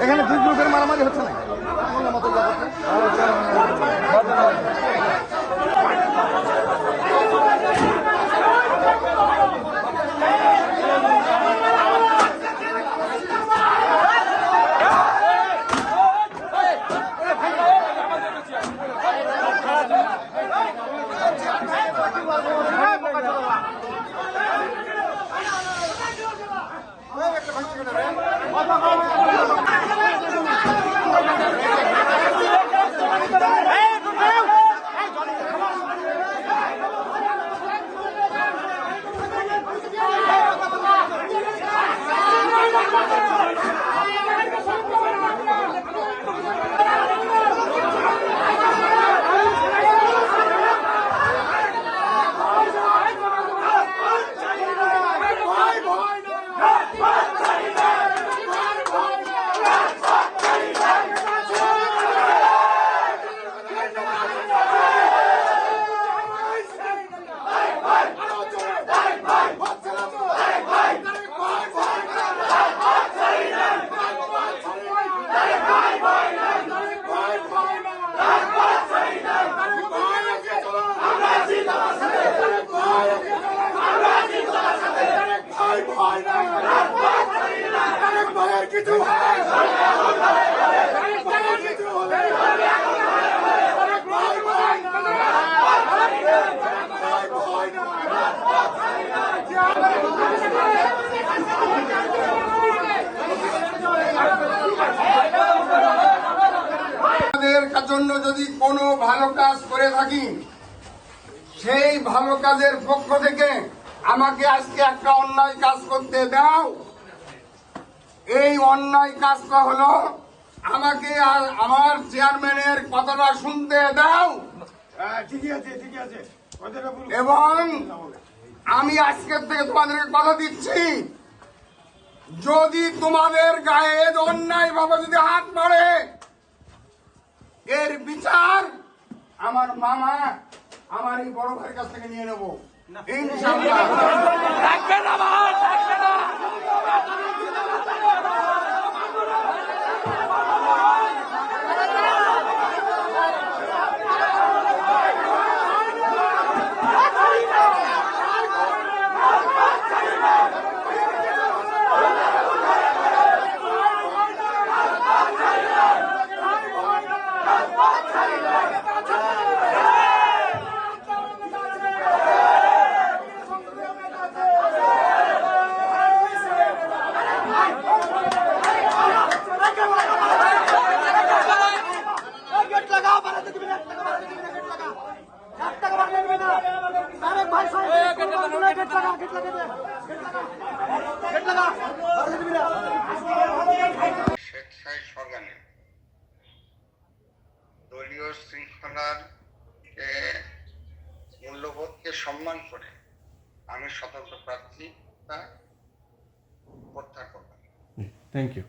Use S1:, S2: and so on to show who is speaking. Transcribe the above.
S1: এখানে দুই গ্রুপের মারামারি হচ্ছে না। জন্য যদি কোনো ভালো কাজ করে থাকি, সেই ভালো কাজের পক্ষ থেকে আমাকে আজকে একটা অন্যায় কাজ করতে দাও। এই অন্যায় কাজটা হলো আমাকে আর আমার চেয়ারম্যানের কথাটা শুনতে দাও। এবং আমি আজকের থেকে তোমাদেরকে কথা দিচ্ছি, যদি তোমাদের গায়ে অন্যায় ভাবে যদি হাত পড়ে, এর বিচার আমার মামা আমার এই বড় ভাইয়ের কাছ থেকে নিয়ে নেবো ইনশাআল্লাহ। দলীয় শৃঙ্খলার মূল্যবোধকে সম্মান করে আমি স্বতন্ত্র প্রার্থী প্রত্যাহার করব।
S2: Thank you.